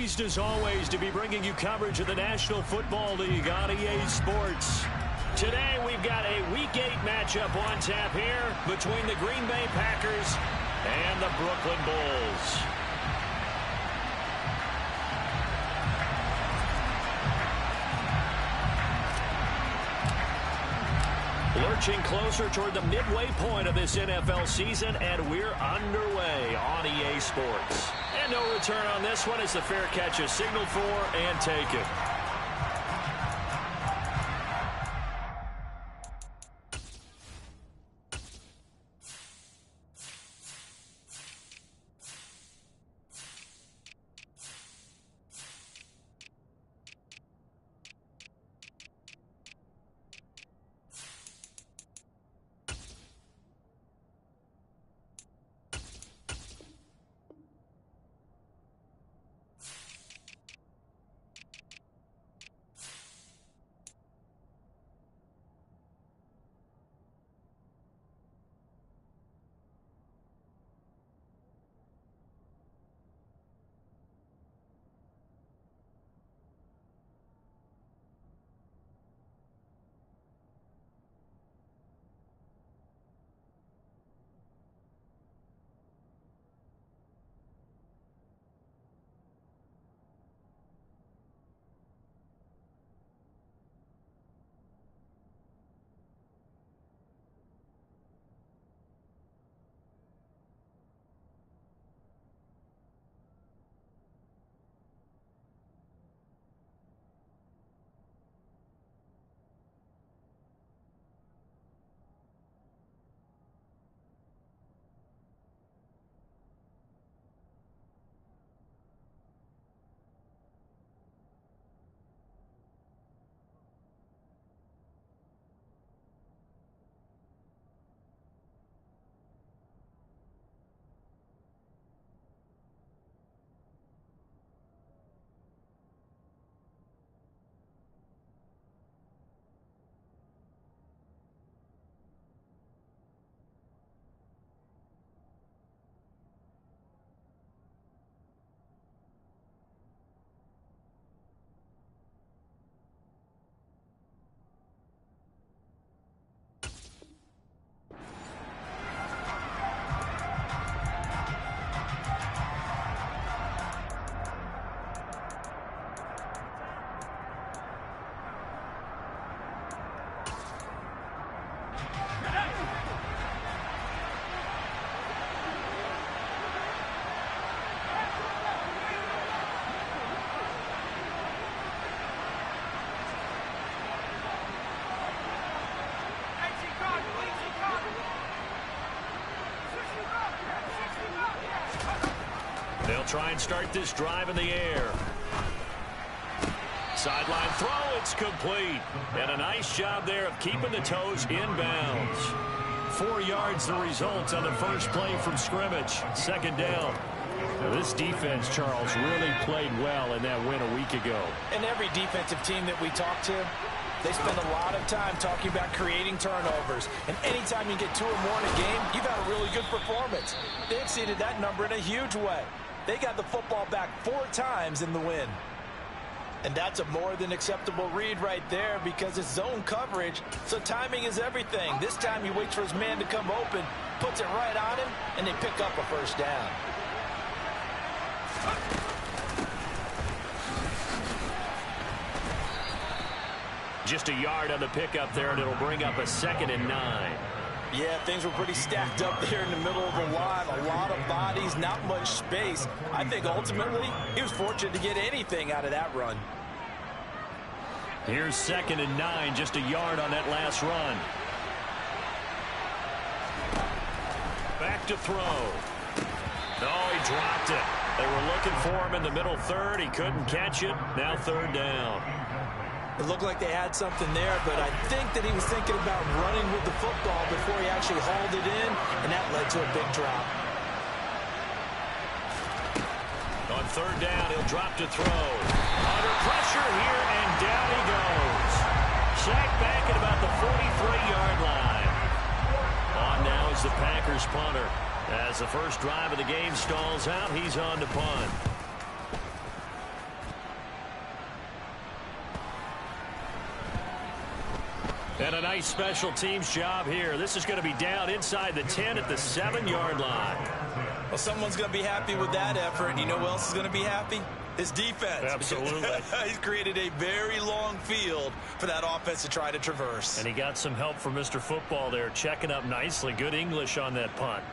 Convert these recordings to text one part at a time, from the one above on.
Pleased as always to be bringing you coverage of the National Football League on EA Sports. Today we've got a Week 8 matchup on tap here between the Green Bay Packers and the Brooklyn Bulls. Lurching closer toward the midway point of this NFL season, and we're underway on EA Sports. And no return on this one as the fair catch is signaled for and taken. They'll try and start this drive in the air. Sideline throw, it's complete. And a nice job there of keeping the toes in bounds. 4 yards the result on the first play from scrimmage. Second down. Now this defense, Charles, really played well in that win a week ago. And every defensive team that we talk to, they spend a lot of time talking about creating turnovers. And anytime you get 2 or more in a game, you've had a really good performance. They exceeded that number in a huge way. They got the football back 4 times in the win. And that's a more than acceptable read right there because it's zone coverage, so timing is everything. This time he waits for his man to come open, puts it right on him, and they pick up a first down. Just a yard on the pickup there, and it'll bring up a 2nd and 9. Yeah, things were pretty stacked up there in the middle of the line. A lot of bodies, not much space. I think ultimately he was fortunate to get anything out of that run. Here's 2nd and 9, just a yard on that last run. Back to throw. No, he dropped it. They were looking for him in the middle third. He couldn't catch it. Now 3rd down. It looked like they had something there, but I think that he was thinking about running with the football before he actually hauled it in, and that led to a big drop. On 3rd down, he'll drop to throw. Under pressure here, and down he goes. Sacked back at about the 43-yard line. On now is the Packers punter. As the first drive of the game stalls out, he's on to punt. And a nice special teams job here. This is going to be down inside the 10 at the 7-yard line. Well, someone's going to be happy with that effort. And you know who else is going to be happy? His defense. Absolutely. He's created a very long field for that offense to try to traverse. And he got some help from Mr. Football there, checking up nicely. Good English on that punt.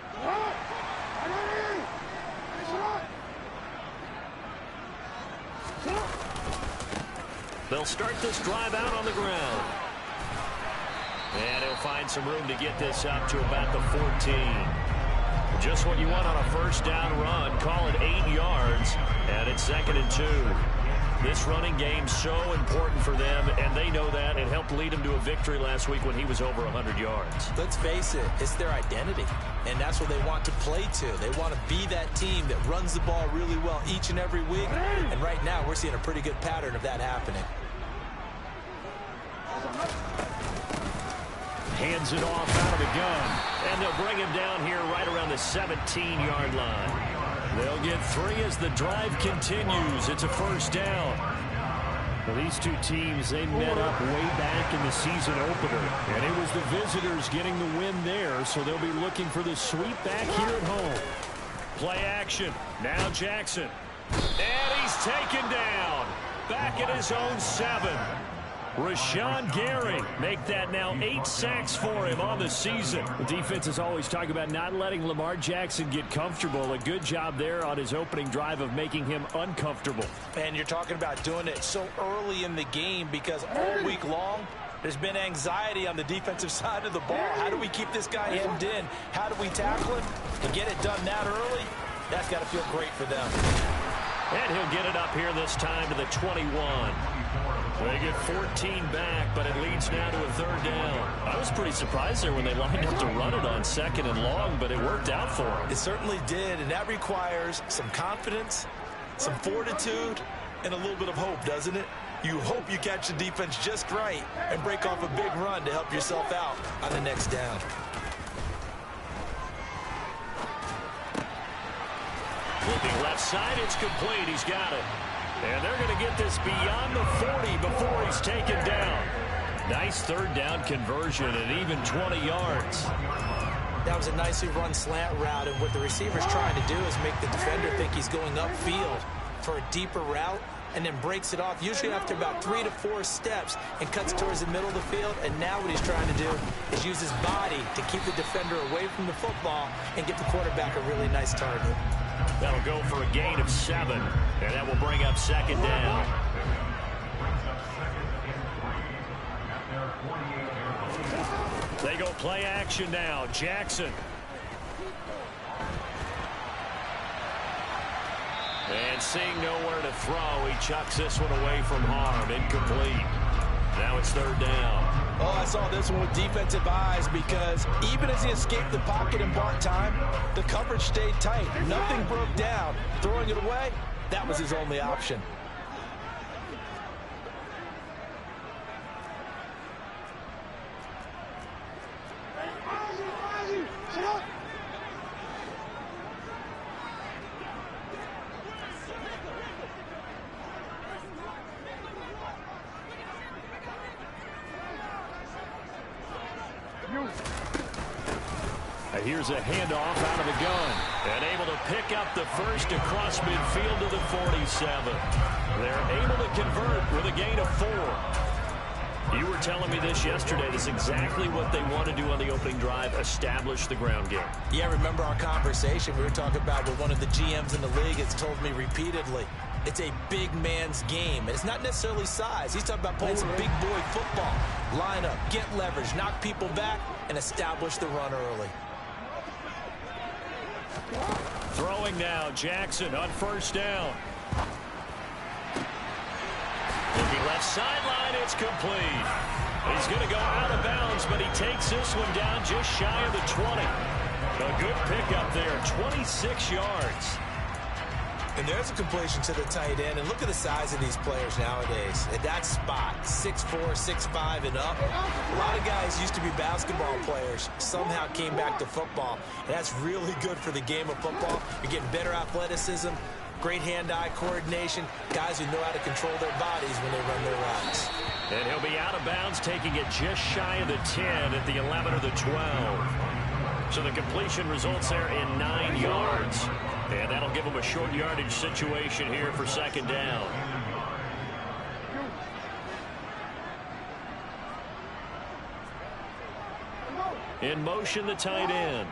They'll start this drive out on the ground. And he'll find some room to get this up to about the 14. Just what you want on a first down run. Call it 8 yards, and it's 2nd and 2. This running game's so important for them, and they know that. It helped lead them to a victory last week when he was over 100 yards. Let's face it, it's their identity, and that's what they want to play to. They want to be that team that runs the ball really well each and every week, and right now we're seeing a pretty good pattern of that happening. Hands it off out of the gun, and they'll bring him down here right around the 17-yard line. They'll get 3 as the drive continues. It's a first down. Well, these two teams, they met up way back in the season opener, and it was the visitors getting the win there, so they'll be looking for the sweep back here at home. Play action. Now Jackson. And he's taken down. Back at his own 7. Rashawn Gary make that now 8 sacks for him on the season. The defense is always talking about not letting Lamar Jackson get comfortable. A good job there on his opening drive of making him uncomfortable. And you're talking about doing it so early in the game because all week long there's been anxiety on the defensive side of the ball. How do we keep this guy hemmed in? How do we tackle him? To get it done that early, that's got to feel great for them. And he'll get it up here this time to the 21. They get 14 back, but it leads now to a 3rd down. I was pretty surprised there when they lined up to run it on 2nd and long, but it worked out for them. It certainly did, and that requires some confidence, some fortitude, and a little bit of hope, doesn't it? You hope you catch the defense just right and break off a big run to help yourself out on the next down. Flipping left side, it's complete. He's got it. And they're going to get this beyond the 40 before he's taken down. Nice 3rd down conversion and even 20 yards. That was a nicely run slant route, and what the receiver's trying to do is make the defender think he's going upfield for a deeper route and then breaks it off, usually after about 3 to 4 steps, and cuts towards the middle of the field. And now what he's trying to do is use his body to keep the defender away from the football and give the quarterback a really nice target. That'll go for a gain of 7, and that will bring up 2nd down. They go play action now. Jackson. And seeing nowhere to throw, he chucks this one away from harm. Incomplete. Now it's 3rd down. Oh, I saw this one with defensive eyes because even as he escaped the pocket and bought time, the coverage stayed tight. Nothing broke down. Throwing it away, that was his only option. Here's a handoff out of the gun. And able to pick up the first across midfield to the 47. They're able to convert with a gain of 4. You were telling me this yesterday. This is exactly what they want to do on the opening drive, establish the ground game. Yeah, remember our conversation we were talking about with one of the GMs in the league has told me repeatedly. It's a big man's game. And it's not necessarily size. He's talking about playing some big boy football. Line up, get leverage, knock people back, and establish the run early. Throwing now, Jackson on 1st down. Looking left sideline, it's complete. He's going to go out of bounds, but he takes this one down just shy of the 20. A good pickup there, 26 yards. And there's a completion to the tight end. And look at the size of these players nowadays. At that spot, 6'4", 6'5", and up. A lot of guys used to be basketball players. Somehow came back to football. And that's really good for the game of football. You're getting better athleticism, great hand-eye coordination, guys who know how to control their bodies when they run their routes. And he'll be out of bounds, taking it just shy of the 10 at the 11 or the 12. So the completion results there in 9 yards. And that'll give them a short yardage situation here for second down. In motion, the tight end.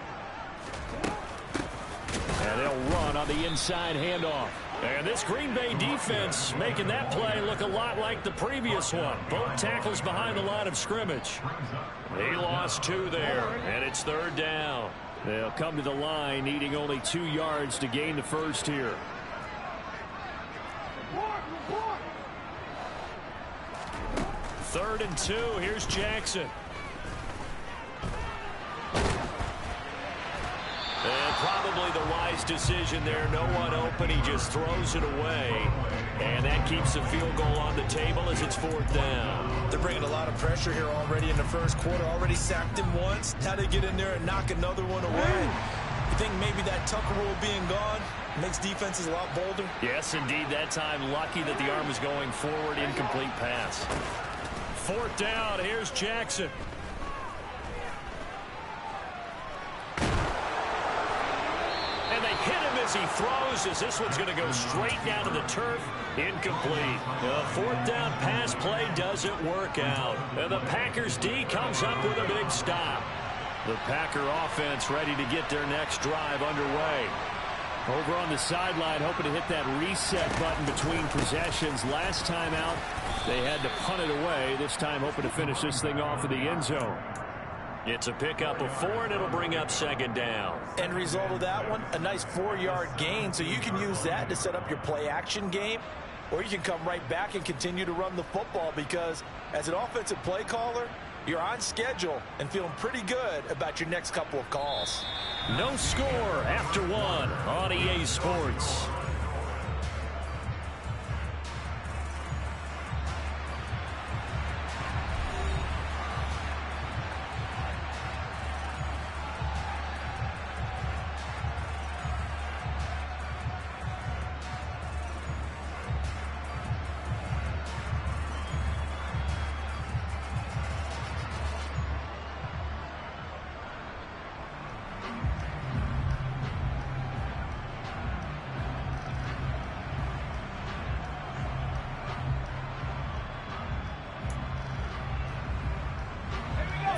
And they'll run on the inside handoff. And this Green Bay defense making that play look a lot like the previous one. Both tackles behind the line of scrimmage. He lost 2 there, and it's third down. They'll come to the line needing only 2 yards to gain the first here. Third and 2. Here's Jackson. And probably the wise decision there. No one open. He just throws it away. And that keeps the field goal on the table as it's fourth down. They're bringing a lot of pressure here already in the first quarter. Already sacked him once. How to get in there and knock another one away. You think maybe that Tucker rule being gone makes defenses a lot bolder? Yes, indeed. That time lucky that the arm was going forward. Incomplete pass. Fourth down. Here's Jackson. Hit him as he throws, as this one's going to go straight down to the turf. Incomplete. The fourth down pass play doesn't work out. And the Packers D comes up with a big stop. The Packer offense ready to get their next drive underway. Over on the sideline, hoping to hit that reset button between possessions. Last time out, they had to punt it away. This time hoping to finish this thing off in the end zone. It's a pickup of 4, and it'll bring up second down. End result of that one, a nice 4-yard gain, so you can use that to set up your play-action game, or you can come right back and continue to run the football because as an offensive play caller, you're on schedule and feeling pretty good about your next couple of calls. No score after 1 on EA Sports.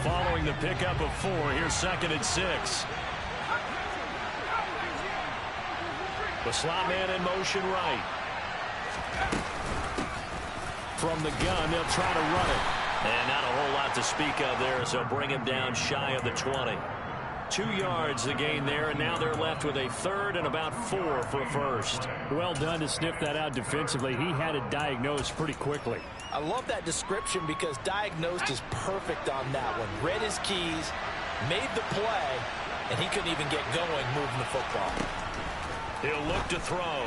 Following the pickup of 4, here's second and 6. The slot man in motion right. From the gun, they'll try to run it. And not a whole lot to speak of there as they'll bring him down shy of the 20. 2 yards the gain there, and now they're left with a third and about 4 for a first. Well done to sniff that out defensively. He had it diagnosed pretty quickly. I love that description because diagnosed is perfect on that one. Read his keys, made the play, and he couldn't even get going moving the football. He'll look to throw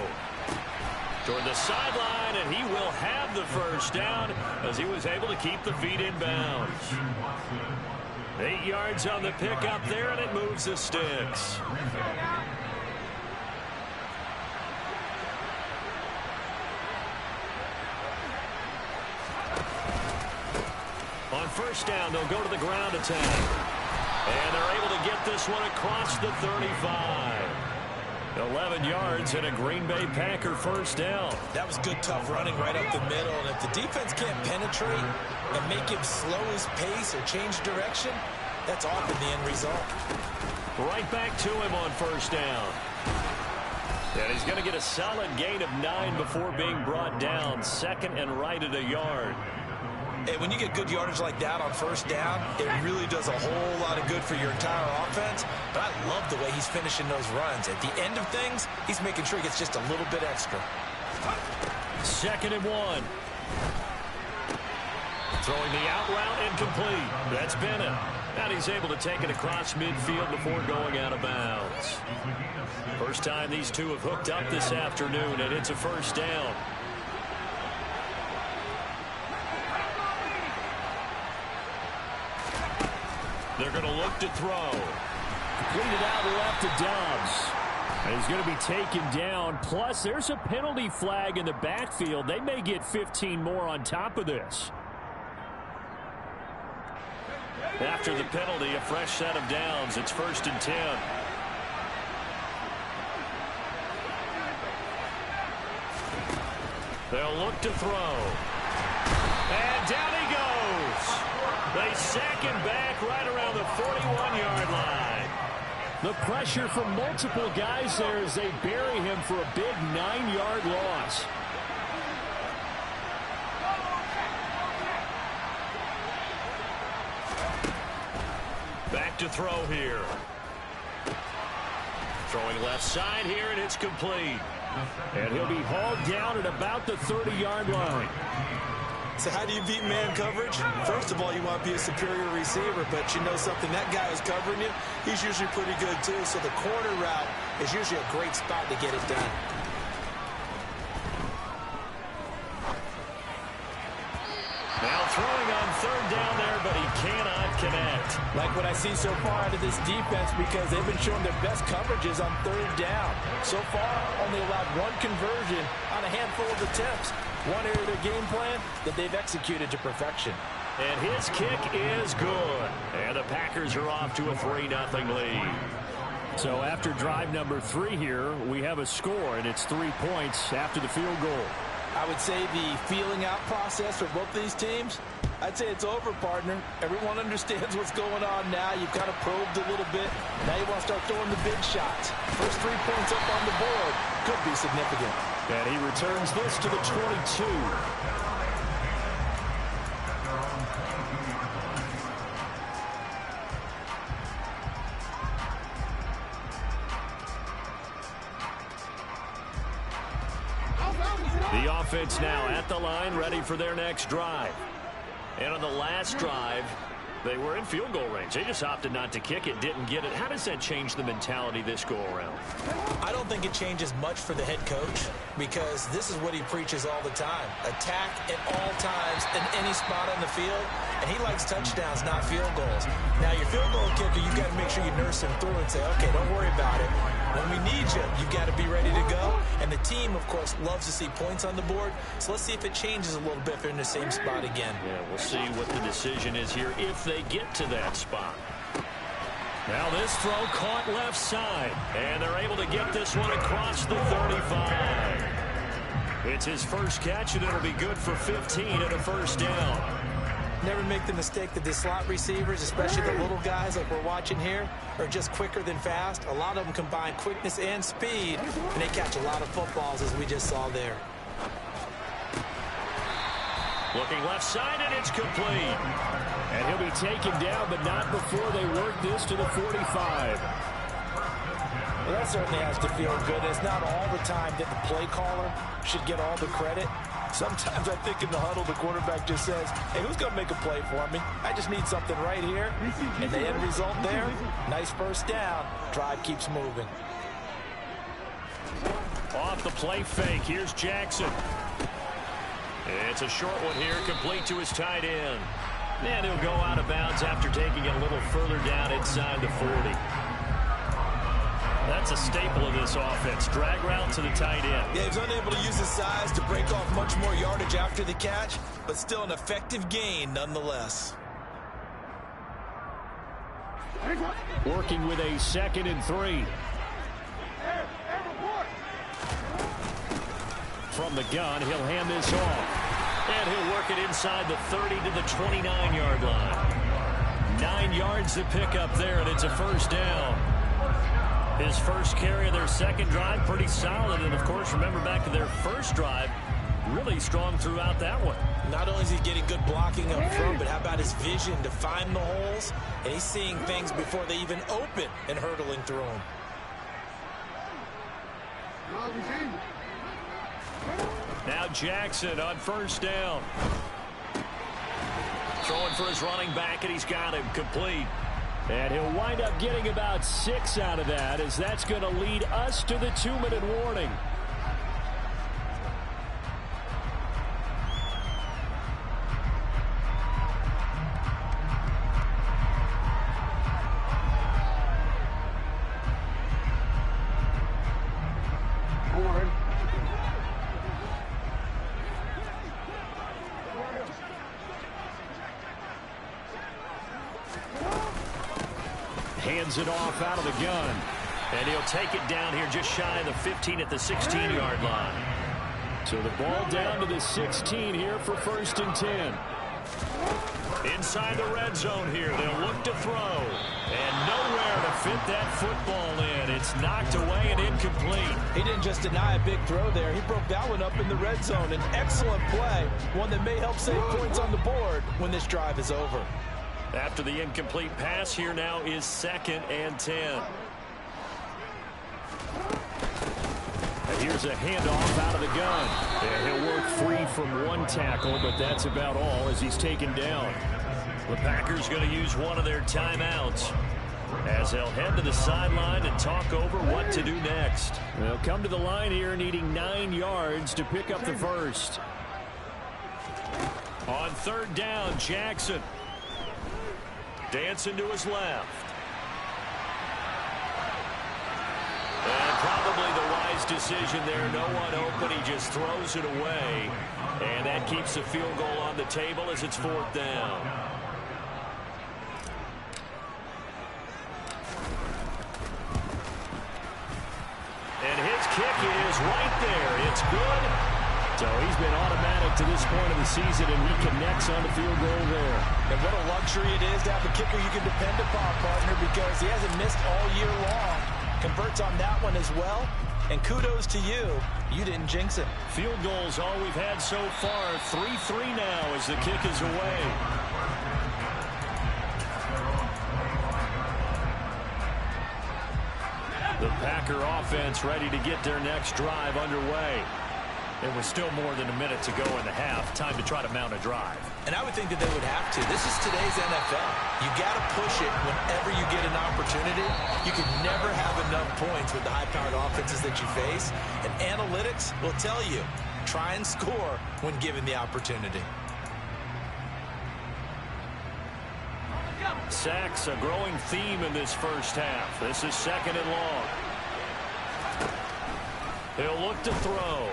toward the sideline, and he will have the first down as he was able to keep the feet in bounds. 8 yards on the pickup there, and it moves the sticks. On first down, they'll go to the ground attack. And they're able to get this one across the 35. 11 yards and a Green Bay Packer first down. That was good, tough running right up the middle. And if the defense can't penetrate and make him slow his pace or change direction, that's often the end result. Right back to him on first down. And he's going to get a solid gain of 9 before being brought down. Second and right at a yard. And when you get good yardage like that on first down, it really does a whole lot of good for your entire offense. But I love the way he's finishing those runs. At the end of things, he's making sure he gets just a little bit extra. Second and 1. Throwing the out route incomplete. That's Bennett. And he's able to take it across midfield before going out of bounds. First time these two have hooked up this afternoon, and it's a first down. They're going to look to throw. Completed out left to Dobbs. And he's going to be taken down. Plus, there's a penalty flag in the backfield. They may get 15 more on top of this. After the penalty, a fresh set of downs. It's 1st and 10. They'll look to throw. And down he goes. They sack him back right around the 41-yard line. The pressure from multiple guys there as they bury him for a big 9-yard loss. Back to throw here. Throwing left side here, and it's complete. And he'll be hauled down at about the 30-yard line. So how do you beat man coverage? First of all, you want to be a superior receiver, but you know something, that guy who's covering you, he's usually pretty good too. So the corner route is usually a great spot to get it done. Now throwing on 3rd down there, but he cannot connect. Like what I see so far out of this defense, because they've been showing their best coverages on 3rd down. So far, only allowed 1 conversion on a handful of attempts. One area of their game plan that they've executed to perfection. And his kick is good. And the Packers are off to a 3-0 lead. So after drive number 3 here, we have a score, and it's 3 points after the field goal. I would say the feeling out process for both these teams, I'd say it's over, partner. Everyone understands what's going on now. You've kind of probed a little bit. Now you want to start throwing the big shots. First 3 points up on the board could be significant. And he returns this to the 22. The offense now at the line, ready for their next drive. And on the last drive, they were in field goal range. They just opted not to kick it, didn't get it. How does that change the mentality this go-around? I don't think it changes much for the head coach, because this is what he preaches all the time. Attack at all times in any spot on the field, and he likes touchdowns, not field goals. Now, your field goal kicker, you got to make sure you nurse him through and say, okay, don't worry about it. When we need you, you got to be ready to go. And the team, of course, loves to see points on the board. So let's see if it changes a little bit if they're in the same spot again. Yeah, we'll see what the decision is here if they get to that spot. Now this throw caught left side. And they're able to get this one across the 35. It's his first catch, and it'll be good for 15 and a 1st down. Never make the mistake that the slot receivers, especially the little guys like we're watching here, are just quicker than fast. A lot of them combine quickness and speed, and they catch a lot of footballs, as we just saw there. Looking left side, and it's complete. And he'll be taken down, but not before they work this to the 45. Well, that certainly has to feel good. It's not all the time that the play caller should get all the credit. Sometimes I think in the huddle, the quarterback just says, hey, who's going to make a play for me? I just need something right here. And the end result there, nice 1st down. Drive keeps moving. Off the play fake, here's Jackson. It's a short one here, complete to his tight end. And he'll go out of bounds after taking it a little further down inside the 40. That's a staple of this offense. Drag route to the tight end. Yeah, he's unable to use his size to break off much more yardage after the catch, but still an effective gain nonetheless. Working with a 2nd and 3. From the gun, he'll hand this off. And he'll work it inside the 30 to the 29-yard line. 9 yards to pick up there, and it's a 1st down. His first carry of their 2nd drive, pretty solid. And, of course, remember back to their 1st drive, really strong throughout that one. Not only is he getting good blocking up front, but how about his vision to find the holes? And he's seeing things before they even open and hurtling through them. Now Jackson on 1st down. Throwing for his running back, and he's got him complete. And he'll wind up getting about 6 out of that, as that's going to lead us to the 2-minute warning. Hands it off out of the gun. And he'll take it down here just shy of the 15 at the 16-yard line. So the ball down to the 16 here for 1st and 10. Inside the red zone here. They'll look to throw. And nowhere to fit that football in. It's knocked away and incomplete. He didn't just deny a big throw there. He broke that one up in the red zone. An excellent play. One that may help save points on the board when this drive is over. After the incomplete pass, here now is 2nd and 10. And here's a handoff out of the gun. And he'll work free from one tackle, but that's about all as he's taken down. The Packers going to use one of their timeouts as they'll head to the sideline and talk over what to do next. They'll come to the line here needing 9 yards to pick up the first. On 3rd down, Jackson. Dancing to his left. And probably the wise decision there. No one open. He just throws it away. And that keeps the field goal on the table as it's 4th down. And his kick is right there. It's good. So he's been automatic to this point of the season, and he connects on the field goal there. And what a luxury it is to have a kicker you can depend upon, partner, because he hasn't missed all year long. Converts on that one as well. And kudos to you. You didn't jinx it. Field goals all we've had so far. 3-3 now as the kick is away. The Packer offense ready to get their next drive underway. There was still more than a minute to go in the half. Time to try to mount a drive. And I would think that they would have to. This is today's NFL. You got to push it whenever you get an opportunity. You can never have enough points with the high-powered offenses that you face. And analytics will tell you, try and score when given the opportunity. Sacks, a growing theme in this first half. This is 2nd and long. He'll look to throw.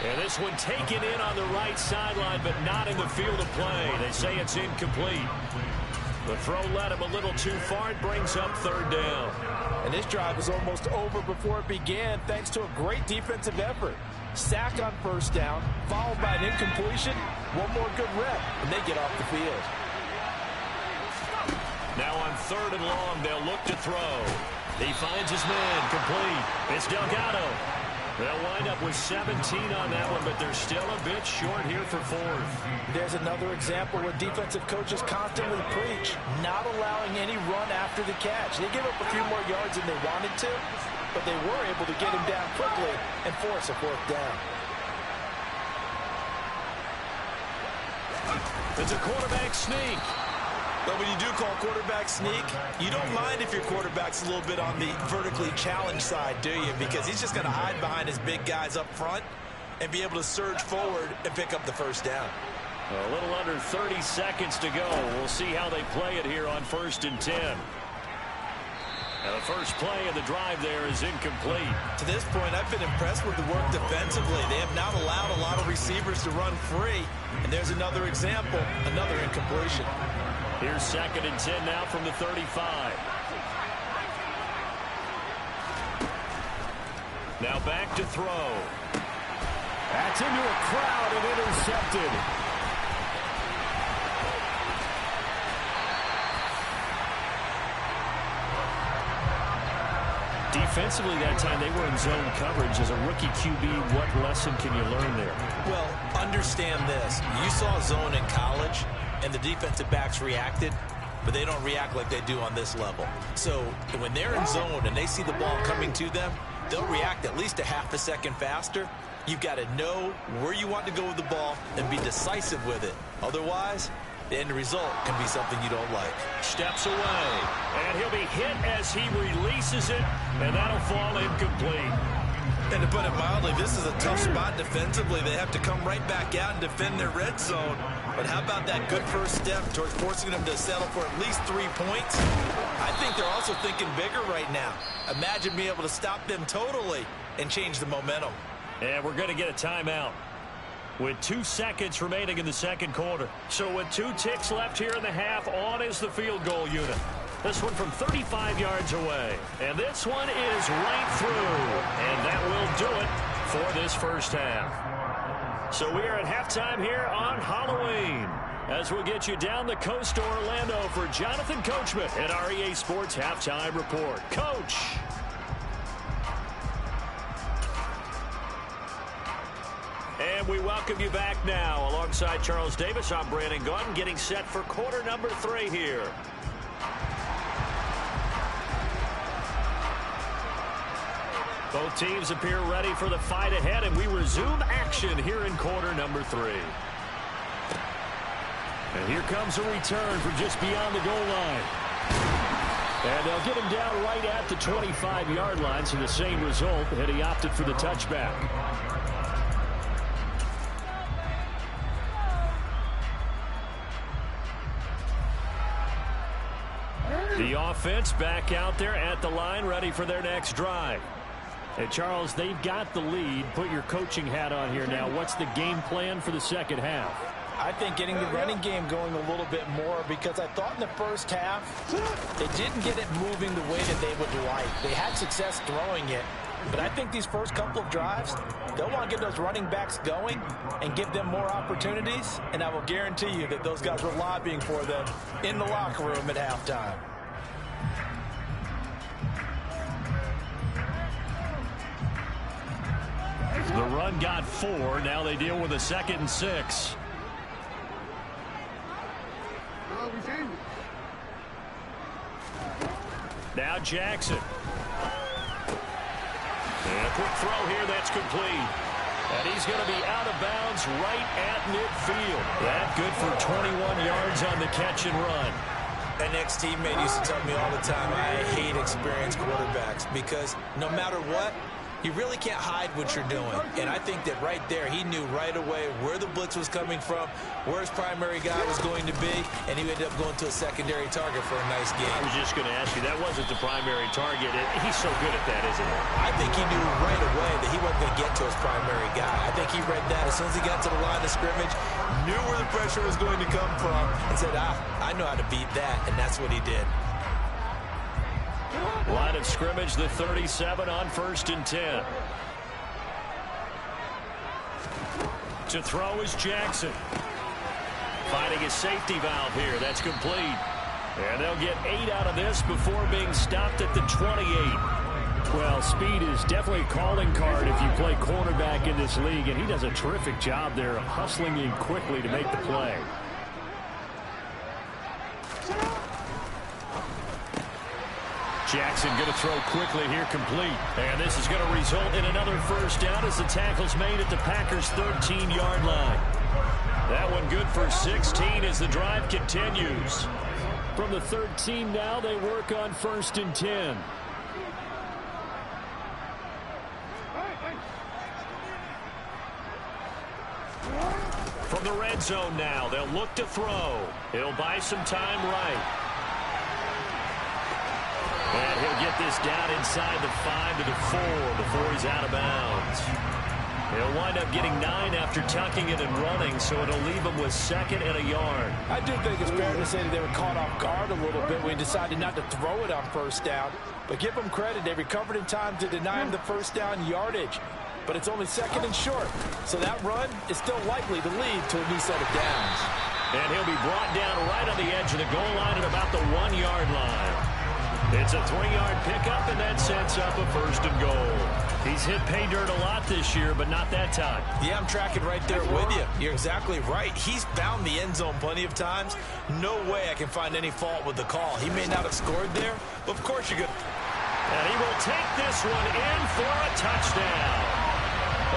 And this one taken in on the right sideline, but not in the field of play. They say it's incomplete. The throw led him a little too far. It brings up 3rd down. And this drive was almost over before it began, thanks to a great defensive effort. Sack on 1st down, followed by an incompletion. One more good rep, and they get off the field. Now on 3rd and long, they'll look to throw. He finds his man, complete. It's Delgado. They'll wind up with 17 on that one, but they're still a bit short here for 4th. There's another example where defensive coaches constantly preach, not allowing any run after the catch. They give up a few more yards than they wanted to, but they were able to get him down quickly and force a 4th down. It's a quarterback sneak. But when you do call quarterback sneak, you don't mind if your quarterback's a little bit on the vertically challenged side, do you? Because he's just going to hide behind his big guys up front and be able to surge forward and pick up the 1st down. A little under 30 seconds to go. We'll see how they play it here on 1st and 10. Now the first play of the drive there is incomplete. To this point, I've been impressed with the work defensively. They have not allowed a lot of receivers to run free. And there's another example, another incompletion. Here's 2nd and 10 now from the 35. Now back to throw. That's into a crowd and intercepted. Defensively that time, they were in zone coverage. As a rookie QB, what lesson can you learn there? Well, understand this. You saw zone in college, and the defensive backs reacted, but they don't react like they do on this level. So when they're in zone and they see the ball coming to them, they'll react at least a half a second faster. You've got to know where you want to go with the ball and be decisive with it. Otherwise, the end result can be something you don't like. Steps away, and he'll be hit as he releases it, and that'll fall incomplete. And to put it mildly, this is a tough spot defensively. They have to come right back out and defend their red zone. But how about that good first step towards forcing them to settle for at least 3 points? I think they're also thinking bigger right now. Imagine being able to stop them totally and change the momentum. And we're going to get a timeout with 2 seconds remaining in the second quarter. So with 2 ticks left here in the half, on is the field goal unit. This one from 35 yards away. And this one is right through. And that will do it for this first half. So we are at halftime here on Halloween, as we'll get you down the coast to Orlando for Jonathan Coachman at our EA Sports Halftime Report. Coach. And we welcome you back now. Alongside Charles Davis, I'm Brandon Gaudin, getting set for quarter number 3 here. Both teams appear ready for the fight ahead, and we resume action here in quarter number 3. And here comes a return from just beyond the goal line. And they'll get him down right at the 25-yard line, so the same result, and he opted for the touchback. The offense back out there at the line, ready for their next drive. And Charles, they've got the lead. Put your coaching hat on here now. What's the game plan for the second half? I think getting the running game going a little bit more, because I thought in the first half they didn't get it moving the way that they would like. They had success throwing it, but I think these first couple of drives, they'll want to get those running backs going and give them more opportunities, and I will guarantee you that those guys were lobbying for them in the locker room at halftime. The run got 4. Now they deal with a 2nd and 6. Now Jackson. And a quick throw here that's complete. And he's going to be out of bounds right at midfield. That good for 21 yards on the catch and run. An ex-teammate used to tell me all the time, I hate experienced quarterbacks, because no matter what, you really can't hide what you're doing. And I think that right there, he knew right away where the blitz was coming from, where his primary guy was going to be, and he ended up going to a secondary target for a nice game. I was just going to ask you, that wasn't the primary target. He's so good at that, isn't he? I think he knew right away that he wasn't going to get to his primary guy. I think he read that as soon as he got to the line of scrimmage, knew where the pressure was going to come from, and said, I know how to beat that, and that's what he did. Line of scrimmage, the 37 on 1st and 10. To throw is Jackson. Finding a safety valve here. That's complete. And they'll get 8 out of this before being stopped at the 28. Well, speed is definitely a calling card if you play cornerback in this league, and he does a terrific job there of hustling in quickly to make the play. Jackson going to throw quickly here, complete. And this is going to result in another first down as the tackle's made at the Packers' 13-yard line. That one good for 16 as the drive continues. From the 13 now, they work on 1st and 10. From the red zone now, they'll look to throw. He'll buy some time right. And he'll get this down inside the 5 to the 4 before he's out of bounds. He'll wind up getting 9 after tucking it and running, so it'll leave him with 2nd and a yard. I do think it's fair to say that they were caught off guard a little bit when he decided not to throw it on 1st down. But give them credit, they recovered in time to deny him the 1st down yardage. But it's only 2nd and short, so that run is still likely to lead to a new set of downs. And he'll be brought down right on the edge of the goal line at about the 1-yard line. It's a 3-yard pickup, and that sets up a 1st and goal. He's hit pay dirt a lot this year, but not that time. Yeah, I'm tracking right there with you. You're exactly right. He's found the end zone plenty of times. No way I can find any fault with the call. He may not have scored there, but of course you're good. And he will take this one in for a touchdown.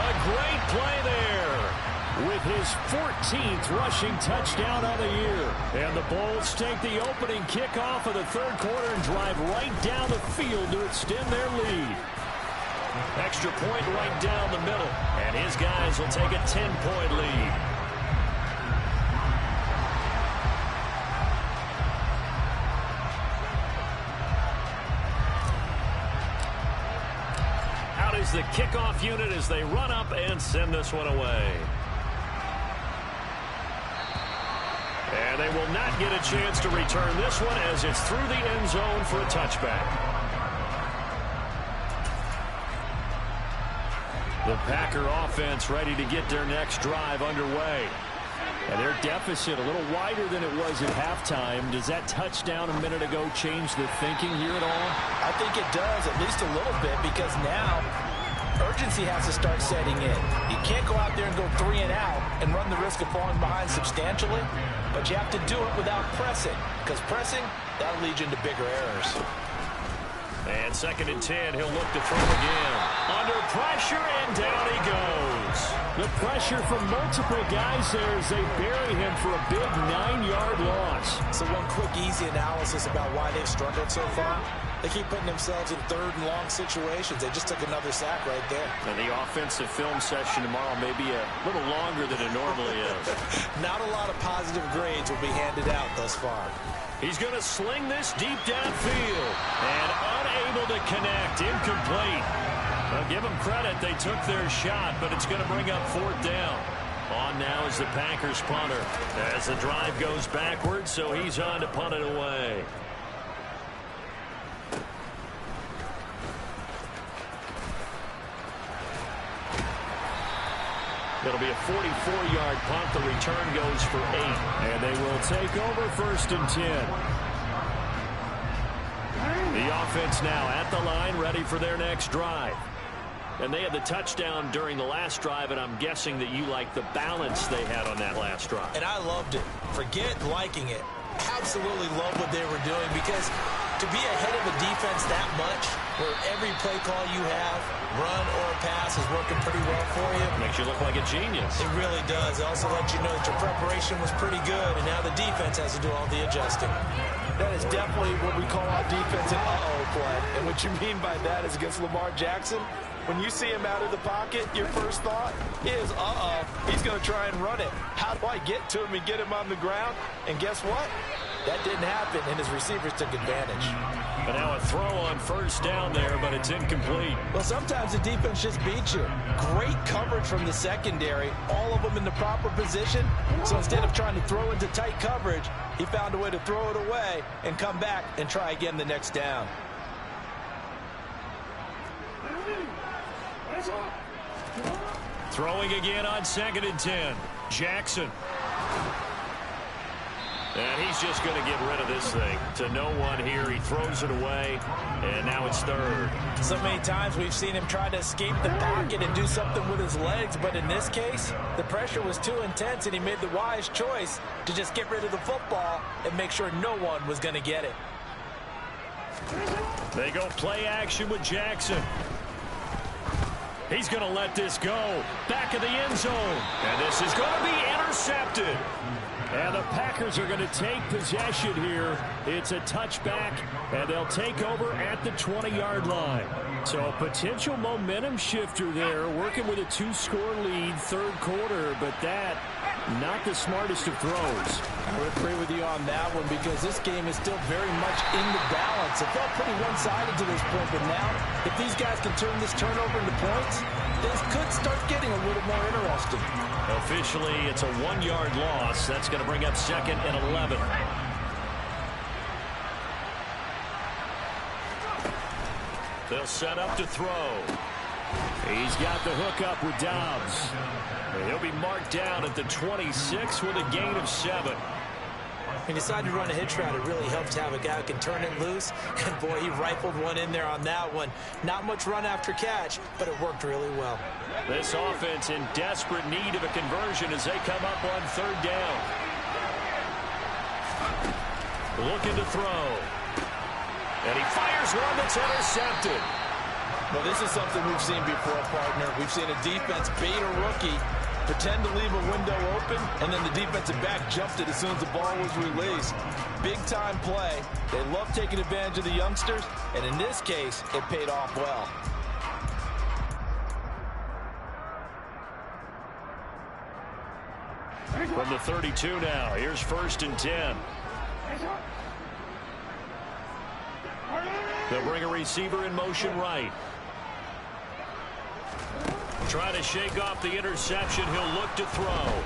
A great play there with his 14th rushing touchdown of the year. And the Bulls take the opening kickoff of the 3rd quarter and drive right down the field to extend their lead. Extra point right down the middle. And his guys will take a 10-point lead. Out is the kickoff unit as they run up and send this one away. And they will not get a chance to return this one as it's through the end zone for a touchback. The Packer offense ready to get their next drive underway. And their deficit a little wider than it was at halftime. Does that touchdown a minute ago change the thinking here at all? I think it does, at least a little bit, because now urgency has to start setting in. You can't go out there and go 3 and out and run the risk of falling behind substantially, but you have to do it without pressing, because pressing, that'll lead you into bigger errors. And 2nd and 10, he'll look to throw again. Under pressure, and down he goes. The pressure from multiple guys there as they bury him for a big 9-yard loss. So one quick, easy analysis about why they've struggled so far. They keep putting themselves in 3rd and long situations. They just took another sack right there. And the offensive film session tomorrow may be a little longer than it normally is. Not a lot of positive grades will be handed out thus far. He's going to sling this deep downfield. And unable to connect. Incomplete. I'll give them credit. They took their shot, but it's going to bring up 4th down. On now is the Packers punter. As the drive goes backwards, so he's on to punt it away. It'll be a 44-yard punt. The return goes for 8. And they will take over 1st and 10. The offense now at the line, ready for their next drive. And they had the touchdown during the last drive, and I'm guessing that you like the balance they had on that last drive. And I loved it. Forget liking it. Absolutely love what they were doing, because to be ahead of a defense that much, where every play call you have, run or pass, is working pretty well for you. Makes you look like a genius. It really does. It also lets you know that your preparation was pretty good, and now the defense has to do all the adjusting. That is definitely what we call our defense an uh-oh play. And what you mean by that is against Lamar Jackson, when you see him out of the pocket, your first thought is, uh-oh, he's going to try and run it. How do I get to him and get him on the ground? And guess what? That didn't happen, and his receivers took advantage. But now a throw on 1st down there, but it's incomplete. Well, sometimes the defense just beats you. Great coverage from the secondary, all of them in the proper position. So instead of trying to throw into tight coverage, he found a way to throw it away and come back and try again the next down. Throwing again on 2nd and 10. Jackson. And he's just going to get rid of this thing. To no one here. He throws it away. And now it's 3rd. So many times we've seen him try to escape the pocket and do something with his legs. But in this case, the pressure was too intense, and he made the wise choice to just get rid of the football and make sure no one was going to get it. They go play action with Jackson. He's going to let this go. Back of the end zone. And this is going to be intercepted. And the Packers are going to take possession here. It's a touchback, and they'll take over at the 20-yard line. So a potential momentum shifter there, working with a 2-score lead, 3rd quarter, but that, not the smartest of throws. I would agree with you on that one, because this game is still very much in the balance. It felt pretty one-sided to this point, but now, if these guys can turn this turnover into points, this could start getting a little more interesting. Officially, it's a 1-yard loss. That's going to bring up 2nd and 11. They'll set up to throw. He's got the hook up with Dobbs. He'll be marked down at the 26 with a gain of 7. He decided to run a hitch route. It really helped to have a guy who can turn it loose. And, boy, he rifled one in there on that one. Not much run after catch, but it worked really well. This offense in desperate need of a conversion as they come up on 3rd down. Looking to throw. And he fires one that's intercepted. Well, this is something we've seen before, partner. We've seen a defense bait a rookie, pretend to leave a window open, and then the defensive back jumped it as soon as the ball was released. Big-time play. They love taking advantage of the youngsters, and in this case, it paid off well. From the 32 now, here's 1st and 10. They'll bring a receiver in motion right. Trying to shake off the interception. He'll look to throw.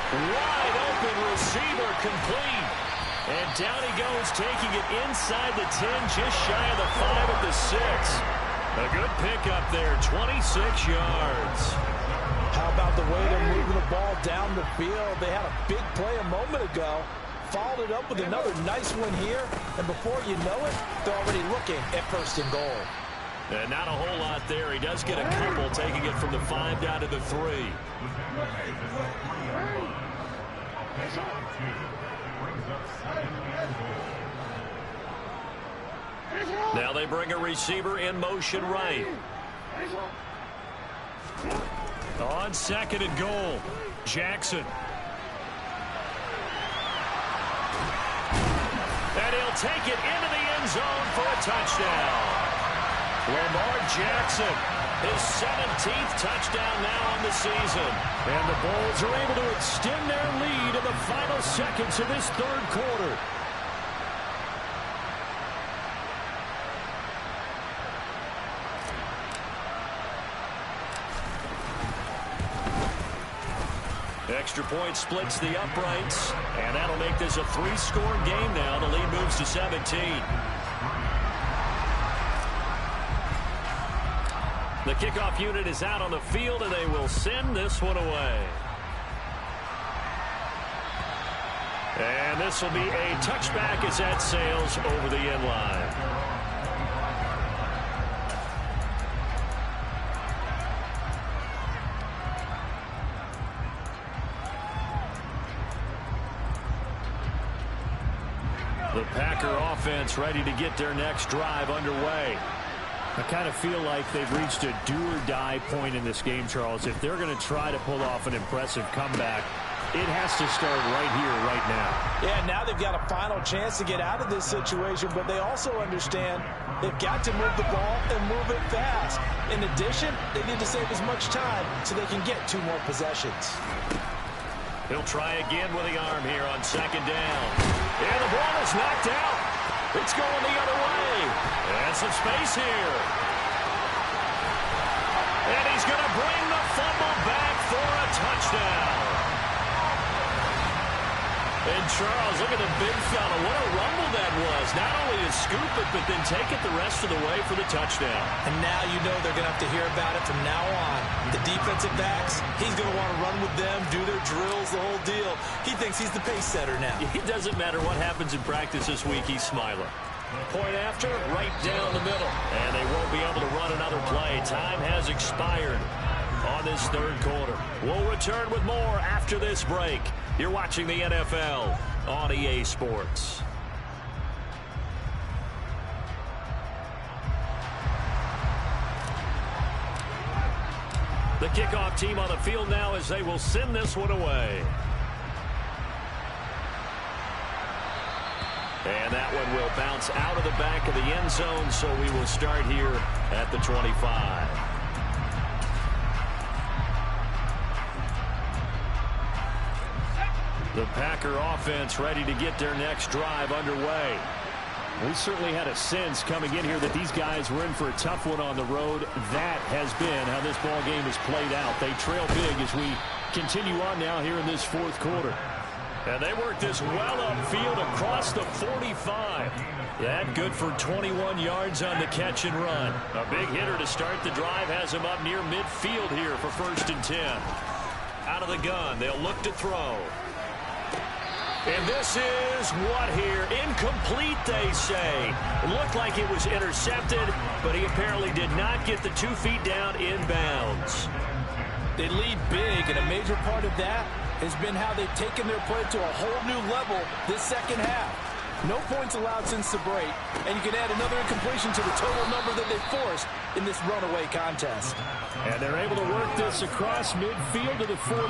Wide open receiver complete. And down he goes, taking it inside the 10, just shy of the 5 at the 6. A good pickup there, 26 yards. How about the way they're moving the ball down the field? They had a big play a moment ago. Followed it up with another nice one here. And before you know it, they're already looking at 1st and goal. And not a whole lot there. He does get a couple, taking it from the 5 down to the 3. Now they bring a receiver in motion right. On 2nd and goal, Jackson. And he'll take it into the end zone for a touchdown. Lamar Jackson, his 17th touchdown now on the season. And the Bulls are able to extend their lead in the final seconds of this 3rd quarter. Extra point splits the uprights, and that'll make this a 3-score game now. The lead moves to 17. The kickoff unit is out on the field, and they will send this one away. And this will be a touchback as that sails over the end line. The Packer offense ready to get their next drive underway. I kind of feel like they've reached a do-or-die point in this game, Charles. If they're going to try to pull off an impressive comeback, it has to start right here, right now. Yeah, now they've got a final chance to get out of this situation, but they also understand they've got to move the ball and move it fast. In addition, they need to save as much time so they can get 2 more possessions. He'll try again with the arm here on 2nd down. And the ball is knocked out. It's going the other way. And some space here. And he's going to bring the fumble back for a touchdown. And Charles, look at the big fella. What a rumble that was. Not only to scoop it, but then take it the rest of the way for the touchdown. And now you know they're going to have to hear about it from now on. The defensive backs, he's going to want to run with them, do their drills, the whole deal. He thinks he's the pace setter now. It doesn't matter what happens in practice this week, he's smiling. Point after, right down the middle. And they won't be able to run another play. Time has expired on this 3rd quarter. We'll return with more after this break. You're watching the NFL on EA Sports. The kickoff team on the field now as they will send this one away. And that one will bounce out of the back of the end zone, so we will start here at the 25. The Packer offense ready to get their next drive underway. We certainly had a sense coming in here that these guys were in for a tough one on the road. That has been how this ball game has played out. They trail big as we continue on now here in this 4th quarter. And they work this well upfield across the 45. That good for 21 yards on the catch and run. A big hitter to start the drive has him up near midfield here for 1st and 10. Out of the gun, they'll look to throw. And this is what here? Incomplete, they say. It looked like it was intercepted, but he apparently did not get the 2 feet down inbounds. They lead big, and a major part of that has been how they've taken their play to a whole new level this 2nd half. No points allowed since the break, and you can add another incompletion to the total number that they forced in this runaway contest. And they're able to work this across midfield to the 48.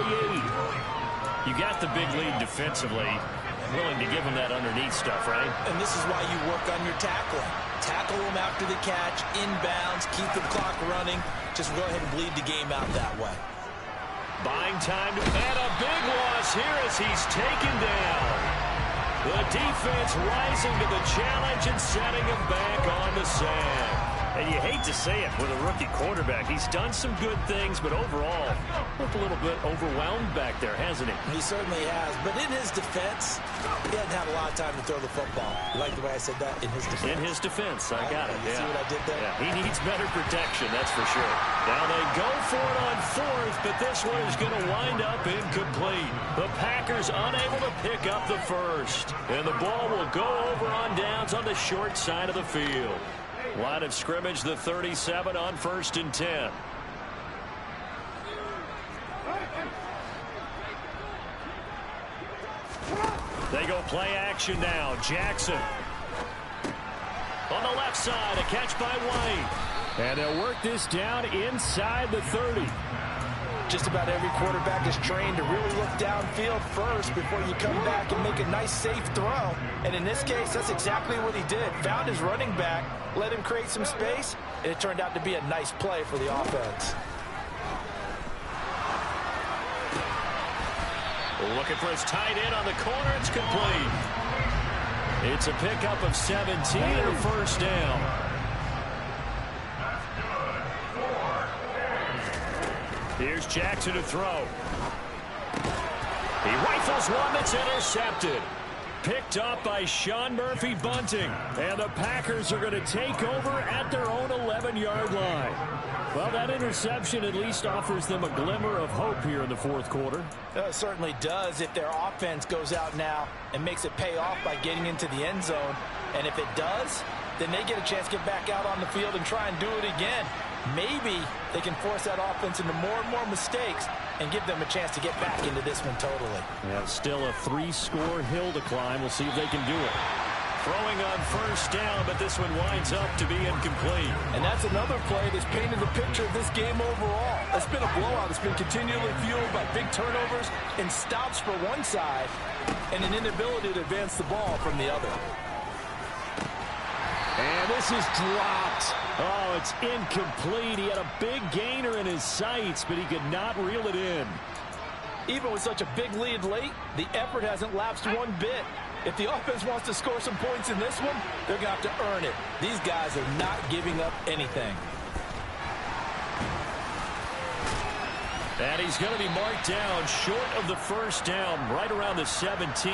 You got the big lead defensively. Willing to give them that underneath stuff, right? And this is why you work on your tackling. Tackle them after the catch, inbounds, keep the clock running. Just go ahead and bleed the game out that way. Buying time, and a big loss here as he's taken down. The defense rising to the challenge and setting him back on the sand. And you hate to say it with a rookie quarterback. He's done some good things, but overall, looked a little bit overwhelmed back there, hasn't he? He certainly has. But in his defense, he hasn't had a lot of time to throw the football. You like the way I said that? In his defense. In his defense. I got it. You see what I did there? Yeah, he needs better protection, that's for sure. Now they go for it on fourth, but this one is going to wind up incomplete. The Packers unable to pick up the first. And the ball will go over on downs on the short side of the field. Line of scrimmage, the 37 on 1st and 10. They go play action now. Jackson. On the left side, a catch by White. And they'll work this down inside the 30. Just about every quarterback is trained to really look downfield first before you come back and make a nice, safe throw. And in this case, that's exactly what he did. Found his running back, let him create some space, and it turned out to be a nice play for the offense. Looking for his tight end on the corner. It's complete. It's a pickup of 17 and a first down. Here's Jackson to throw. He rifles one that's intercepted. Picked up by Sean Murphy-Bunting. And the Packers are going to take over at their own 11-yard line. Well, that interception at least offers them a glimmer of hope here in the fourth quarter. It certainly does if their offense goes out now and makes it pay off by getting into the end zone. And if it does, then they get a chance to get back out on the field and try and do it again. Maybe they can force that offense into more and more mistakes and give them a chance to get back into this one totally. Yeah, still a 3-score hill to climb. We'll see if they can do it. Throwing on first down, but this one winds up to be incomplete. And that's another play that's painted the picture of this game overall. It's been a blowout. It's been continually fueled by big turnovers and stops for one side and an inability to advance the ball from the other. And this is dropped. Oh, it's incomplete. He had a big gainer in his sights, but he could not reel it in. Even with such a big lead late, the effort hasn't lapsed one bit. If the offense wants to score some points in this one, they're going to have to earn it. These guys are not giving up anything. And he's going to be marked down short of the first down, right around the 17.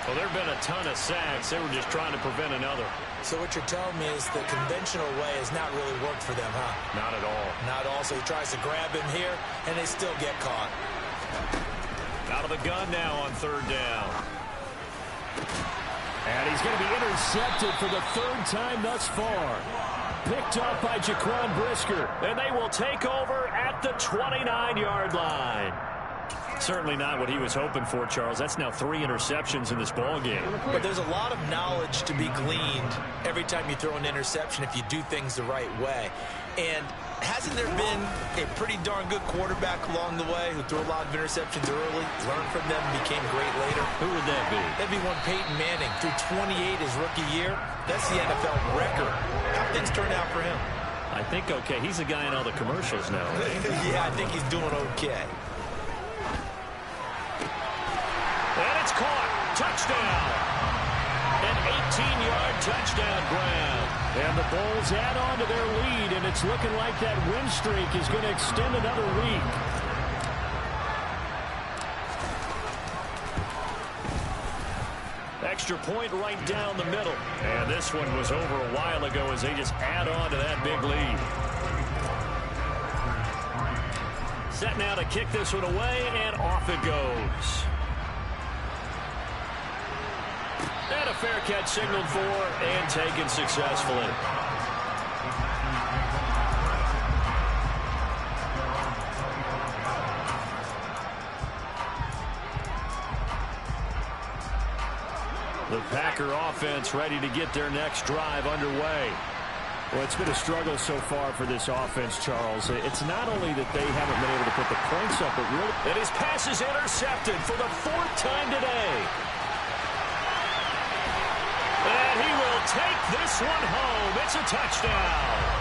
Well, there have been a ton of sacks. They were just trying to prevent another. So what you're telling me is the conventional way has not really worked for them, huh? Not at all. Not at all. So he tries to grab him here, and they still get caught. Out of the gun now on third down. And he's going to be intercepted for the third time thus far. Picked up by Jaquan Brisker. And they will take over at the 29-yard line. Certainly not what he was hoping for, Charles. That's now 3 interceptions in this ball game. But there's a lot of knowledge to be gleaned every time you throw an interception if you do things the right way. And hasn't there been a pretty darn good quarterback along the way who threw a lot of interceptions early, learned from them, became great later? Who would that be? That'd be one Peyton Manning. Threw 28 his rookie year. That's the NFL record. How things turned out for him? I think okay. He's a guy in all the commercials now. Yeah, I think he's doing okay. And it's caught. Touchdown. An 18-yard touchdown grab. And the Bulls add on to their lead, and it's looking like that win streak is going to extend another week. Extra point right down the middle. And this one was over a while ago as they just add on to that big lead. Set now to kick this one away, and off it goes. And a fair catch signaled for and taken successfully. The Packer offense ready to get their next drive underway. Well, it's been a struggle so far for this offense, Charles. It's not only that they haven't been able to put the points up, but really... And his pass is intercepted for the 4th time today. And he will take this one home. It's a touchdown.